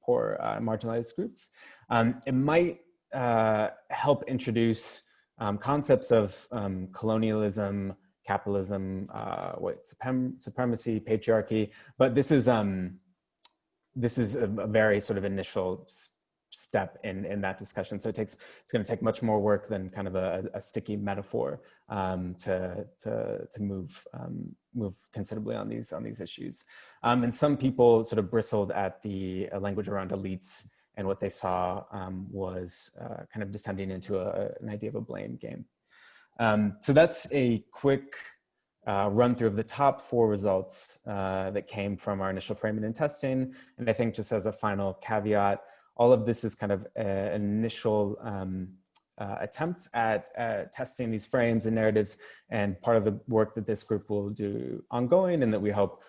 poor marginalized groups. It might help introduce concepts of colonialism, capitalism, supremacy, patriarchy, but this is a very sort of initial step in that discussion. So it's going to take much more work than kind of a sticky metaphor to move considerably on these issues. And some people sort of bristled at the language around elites, and what they saw was kind of descending into an idea of a blame game. So that's a quick run through of the top 4 results that came from our initial framing and testing. And I think just as a final caveat, all of this is kind of an initial attempt at testing these frames and narratives, and part of the work that this group will do ongoing, and that we hope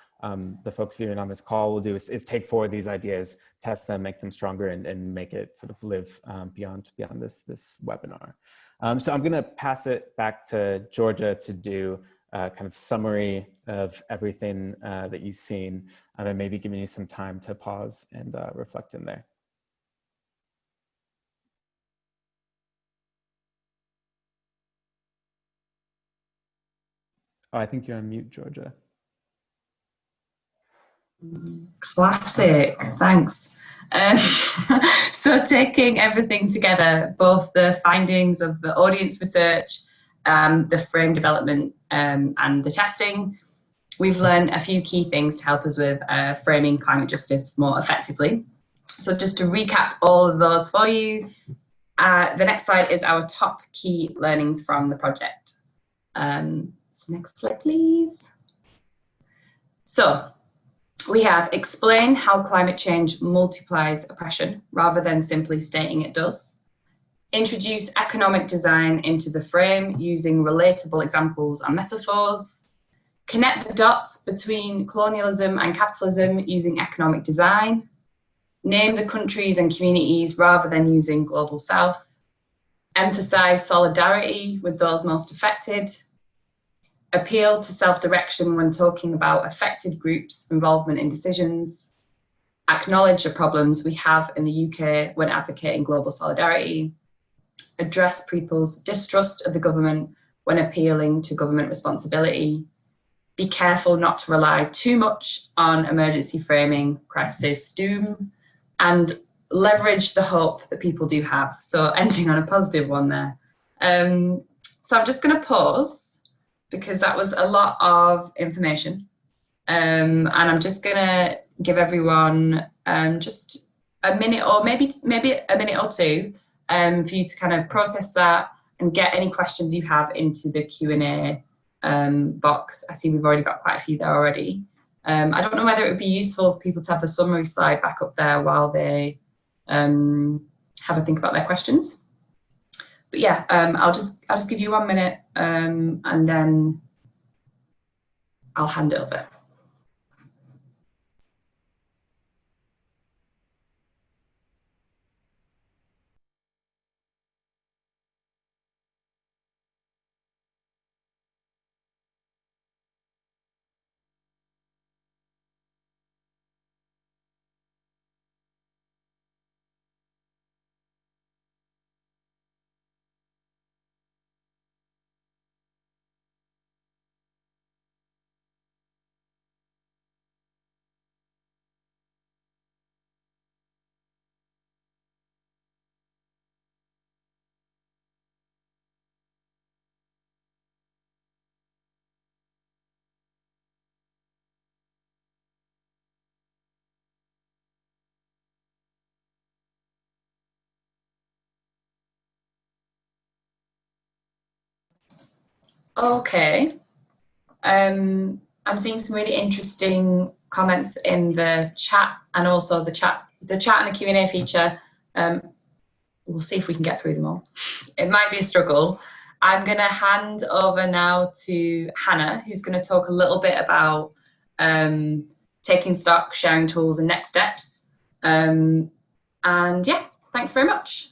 the folks viewing on this call will do is take forward these ideas, test them, make them stronger, and make it sort of live beyond this webinar. So I'm gonna pass it back to Georgia to do a kind of summary of everything that you've seen, and maybe giving you some time to pause and reflect in there. Oh, I think you're on mute, Georgia. Classic, thanks. So taking everything together, both the findings of the audience research, the frame development and the testing, we've learned a few key things to help us with framing climate justice more effectively. So just to recap all of those for you, the next slide is our top key learnings from the project. So next slide, please. So we have explain how climate change multiplies oppression rather than simply stating it does. Introduce economic design into the frame using relatable examples and metaphors. Connect the dots between colonialism and capitalism using economic design. Name the countries and communities rather than using Global South. Emphasize solidarity with those most affected. Appeal to self-direction when talking about affected groups' involvement in decisions. Acknowledge the problems we have in the UK when advocating global solidarity. Address people's distrust of the government when appealing to government responsibility. Be careful not to rely too much on emergency framing, crisis, doom, and leverage the hope that people do have. So ending on a positive one there. So I'm just going to pause because that was a lot of information. And I'm just going to give everyone just a minute or maybe a minute or two for you to kind of process that and get any questions you have into the Q&A box. I see we've already got quite a few there already. I don't know whether it would be useful for people to have the summary slide back up there while they have a think about their questions. But yeah, I'll just give you 1 minute and then I'll hand it over. Okay. I'm seeing some really interesting comments in the chat and also the chat and the Q&A feature. We'll see if we can get through them all. It might be a struggle. I'm going to hand over now to Hannah, who's going to talk a little bit about taking stock, sharing tools and next steps. And yeah, thanks very much.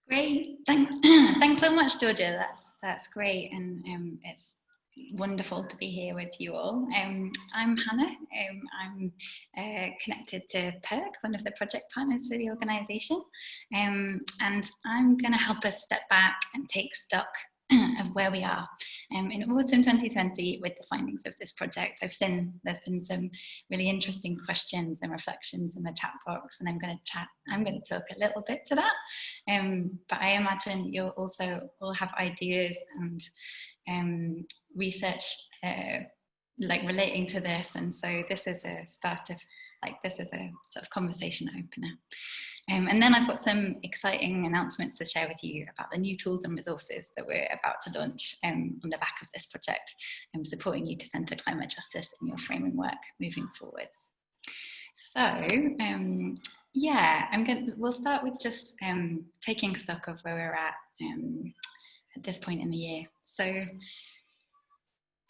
Great, thanks so much, Georgia. That's great, and it's wonderful to be here with you all. I'm Hannah. I'm connected to PIRC, one of the project partners for the organisation, and I'm going to help us step back and take stock of where we are in autumn 2020 with the findings of this project. I've seen there's been some really interesting questions and reflections in the chat box, and I'm going to talk a little bit to that, but I imagine you'll also all have ideas and research like relating to this, and so this is a start of this is a sort of conversation opener. And then I've got some exciting announcements to share with you about the new tools and resources that we're about to launch on the back of this project, supporting you to centre climate justice in your framing work moving forwards. So yeah, we'll start with just taking stock of where we're at this point in the year. So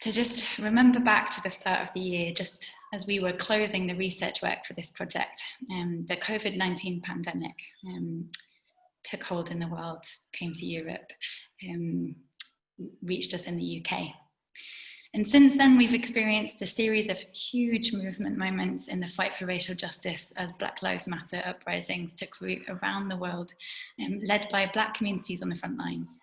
to just remember back to the start of the year, just as we were closing the research work for this project, the COVID-19 pandemic took hold in the world, came to Europe, reached us in the UK. And since then, we've experienced a series of huge movement moments in the fight for racial justice as Black Lives Matter uprisings took root around the world, led by Black communities on the front lines.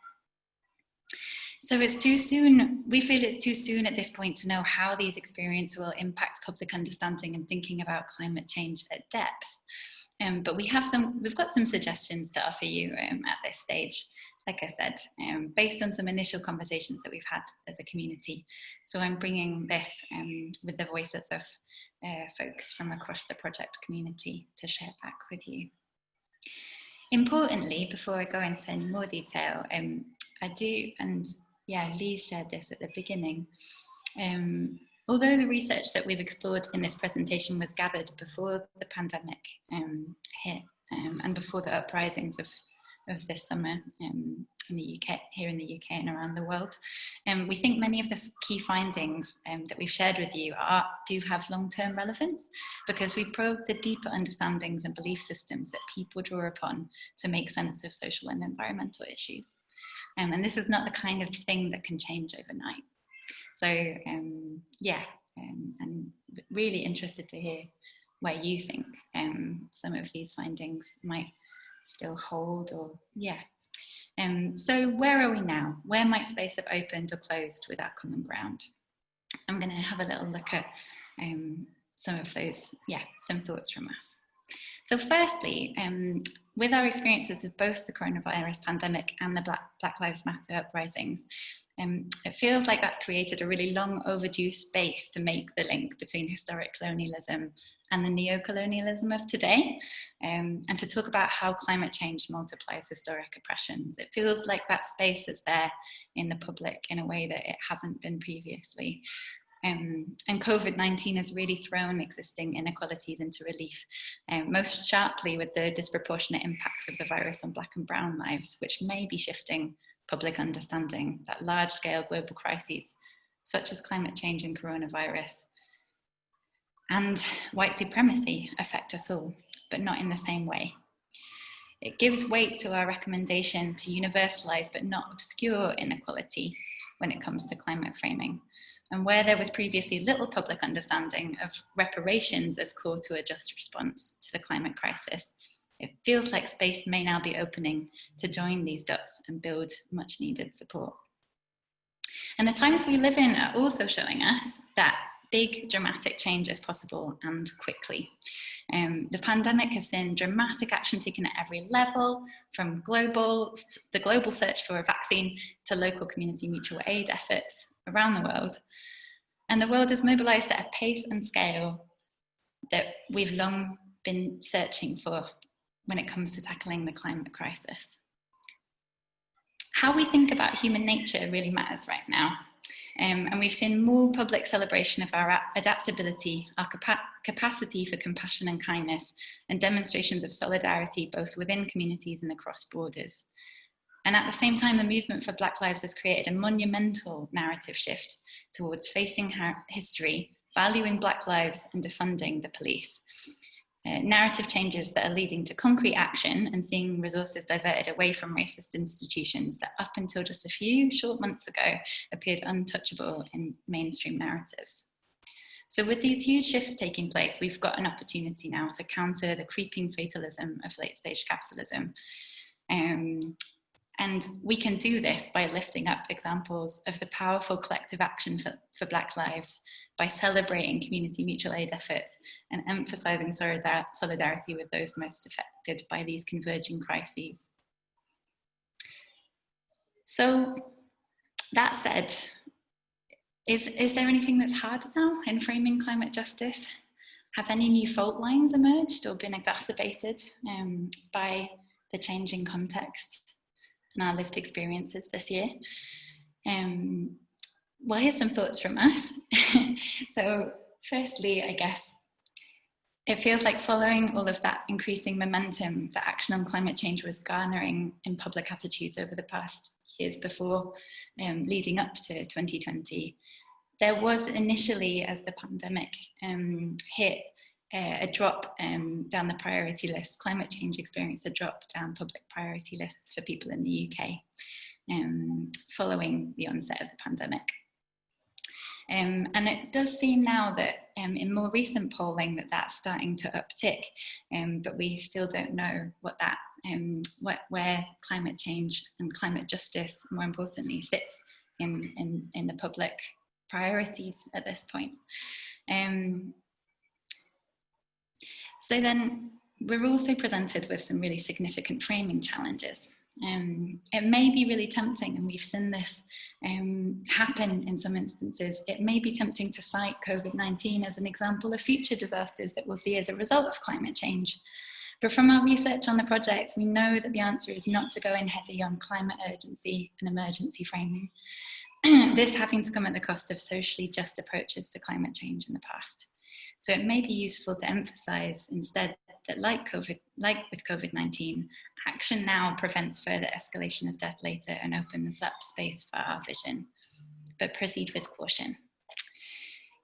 So it's too soon, we feel it's too soon at this point to know how these experiences will impact public understanding and thinking about climate change at depth. But we've got some suggestions to offer you at this stage, like I said, based on some initial conversations that we've had as a community. So I'm bringing this with the voices of folks from across the project community to share back with you. Importantly, before I go into any more detail, I do, and yeah, Lee shared this at the beginning. Although the research that we've explored in this presentation was gathered before the pandemic hit and before the uprisings of this summer in the UK, here in the UK and around the world, we think many of the key findings that we've shared with you do have long-term relevance, because we probed the deeper understandings and belief systems that people draw upon to make sense of social and environmental issues. And this is not the kind of thing that can change overnight. So yeah, I'm really interested to hear where you think some of these findings might still hold, or yeah. So where are we now? Where might space have opened or closed without common ground? I'm going to have a little look at some of those, yeah, some thoughts from us. So firstly, with our experiences of both the coronavirus pandemic and the Black Lives Matter uprisings, it feels like that's created a really long overdue space to make the link between historic colonialism and the neo-colonialism of today, and to talk about how climate change multiplies historic oppressions. It feels like that space is there in the public in a way that it hasn't been previously. And COVID-19 has really thrown existing inequalities into relief, most sharply with the disproportionate impacts of the virus on Black and brown lives, which may be shifting public understanding that large-scale global crises, such as climate change and coronavirus, and white supremacy affect us all, but not in the same way. It gives weight to our recommendation to universalize but not obscure inequality when it comes to climate framing. And where there was previously little public understanding of reparations as core to a just response to the climate crisis, it feels like space may now be opening to join these dots and build much needed support. And the times we live in are also showing us that big dramatic change is possible and quickly. The pandemic has seen dramatic action taken at every level, from the global search for a vaccine to local community mutual aid efforts around the world. And the world is mobilized at a pace and scale that we've long been searching for when it comes to tackling the climate crisis. How we think about human nature really matters right now. And we've seen more public celebration of our adaptability, our capacity for compassion and kindness, and demonstrations of solidarity both within communities and across borders. And at the same time, the movement for Black Lives has created a monumental narrative shift towards facing history, valuing Black lives, and defunding the police. Narrative changes that are leading to concrete action and seeing resources diverted away from racist institutions that up until just a few short months ago appeared untouchable in mainstream narratives. So with these huge shifts taking place, we've got an opportunity now to counter the creeping fatalism of late stage capitalism. And we can do this by lifting up examples of the powerful collective action for Black lives, by celebrating community mutual aid efforts and emphasizing solidarity with those most affected by these converging crises. So that said, is there anything that's hard now in framing climate justice? Have any new fault lines emerged or been exacerbated by the changing context and our lived experiences this year? Well, here's some thoughts from us. So firstly, I guess, it feels like following all of that increasing momentum that action on climate change was garnering in public attitudes over the past years before, leading up to 2020, there was initially, as the pandemic hit, a drop down the priority list. Climate change experienced a drop down public priority lists for people in the UK following the onset of the pandemic. And it does seem now that in more recent polling that's starting to uptick, but we still don't know what where climate change and climate justice, more importantly, sits in the public priorities at this point. So then we're also presented with some really significant framing challenges. It may be really tempting, and we've seen this happen in some instances, it may be tempting to cite COVID-19 as an example of future disasters that we'll see as a result of climate change. But from our research on the project, we know that the answer is not to go in heavy on climate urgency and emergency framing. This having to come at the cost of socially just approaches to climate change in the past. So it may be useful to emphasize instead that like with COVID-19, action now prevents further escalation of death later and opens up space for our vision, but proceed with caution.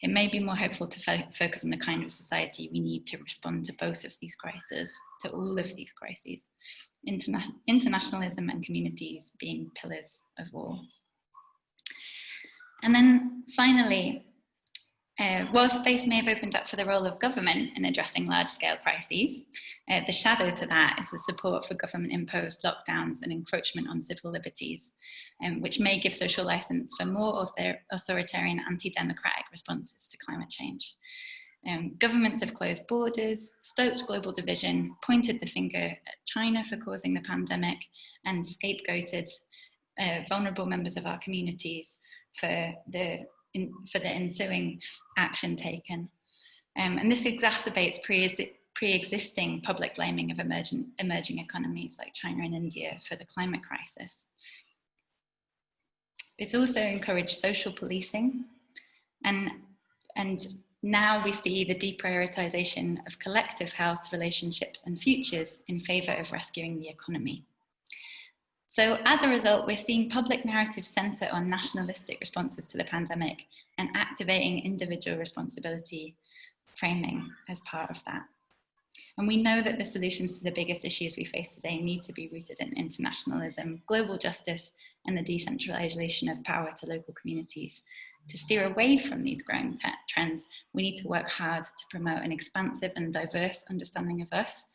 It may be more hopeful to focus on the kind of society we need to respond to both of these crises, to all of these crises, internationalism and communities being pillars of all. And then finally, while space may have opened up for the role of government in addressing large-scale crises, the shadow to that is the support for government-imposed lockdowns and encroachment on civil liberties, which may give social license for more authoritarian, anti-democratic responses to climate change. Governments have closed borders, stoked global division, pointed the finger at China for causing the pandemic, and scapegoated vulnerable members of our communities for the ensuing action taken. And this exacerbates pre-existing public blaming of emerging economies like China and India for the climate crisis. It's also encouraged social policing, and now we see the deprioritization of collective health, relationships and futures in favor of rescuing the economy. So as a result, we're seeing public narratives center on nationalistic responses to the pandemic and activating individual responsibility framing as part of that. And we know that the solutions to the biggest issues we face today need to be rooted in internationalism, global justice, and the decentralization of power to local communities. To steer away from these growing trends, we need to work hard to promote an expansive and diverse understanding of us,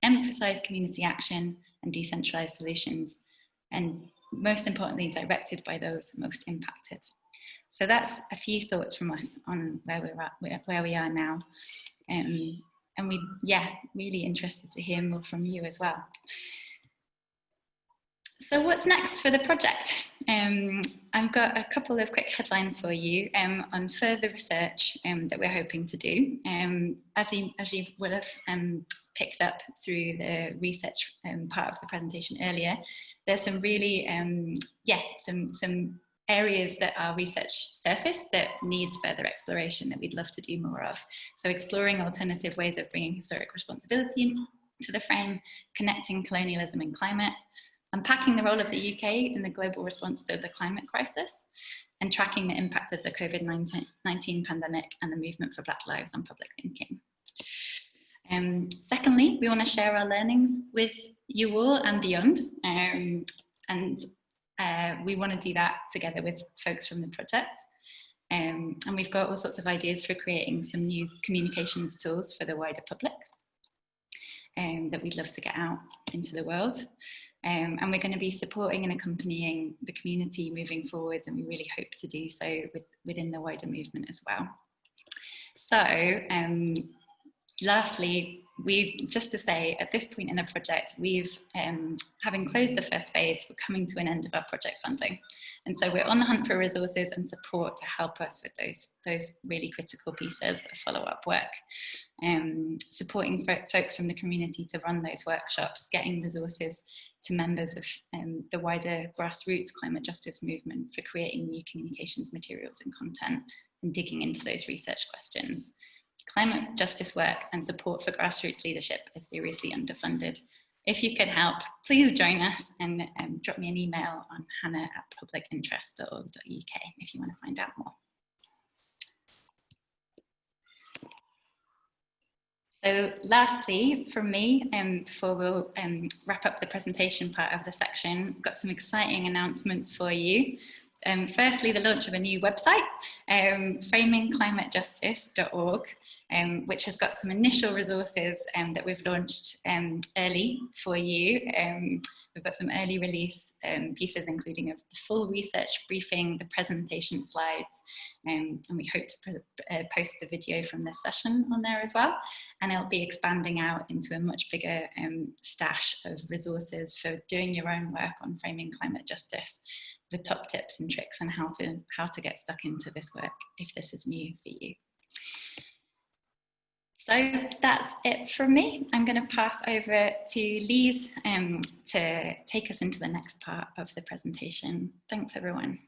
emphasize community action and decentralized solutions, and most importantly, directed by those most impacted. So that's a few thoughts from us on where we are now. And really interested to hear more from you as well. So what's next for the project? I've got a couple of quick headlines for you on further research that we're hoping to do. As you will have picked up through the research part of the presentation earlier, there's some really, some areas that our research surfaced that needs further exploration that we'd love to do more of. So exploring alternative ways of bringing historic responsibility into the frame, connecting colonialism and climate, unpacking the role of the UK in the global response to the climate crisis, and tracking the impact of the COVID-19 pandemic and the movement for Black lives on public thinking. Secondly, we want to share our learnings with you all and beyond. We want to do that together with folks from the project. And we've got all sorts of ideas for creating some new communications tools for the wider public that we'd love to get out into the world. And we're going to be supporting and accompanying the community moving forwards, and we really hope to do so within the wider movement as well. So lastly, just to say, at this point in the project, we've, having closed the first phase, we're coming to an end of our project funding. And so we're on the hunt for resources and support to help us with those really critical pieces of follow-up work. Supporting folks from the community to run those workshops, getting resources to members of the wider grassroots climate justice movement for creating new communications materials and content, and digging into those research questions. Climate justice work and support for grassroots leadership is seriously underfunded. If you can help, please join us and drop me an email on hannah@publicinterest.org.uk if you want to find out more. So lastly, from me, before we'll wrap up the presentation part of the section, I've got some exciting announcements for you. Firstly, the launch of a new website, framingclimatejustice.org, which has got some initial resources that we've launched early for you. We've got some early release pieces, including of the full research briefing, the presentation slides, and we hope to post the video from this session on there as well. And it'll be expanding out into a much bigger stash of resources for doing your own work on framing climate justice, the top tips and tricks on how to get stuck into this work if this is new for you. So that's it from me. I'm going to pass over to Lise to take us into the next part of the presentation. Thanks, everyone.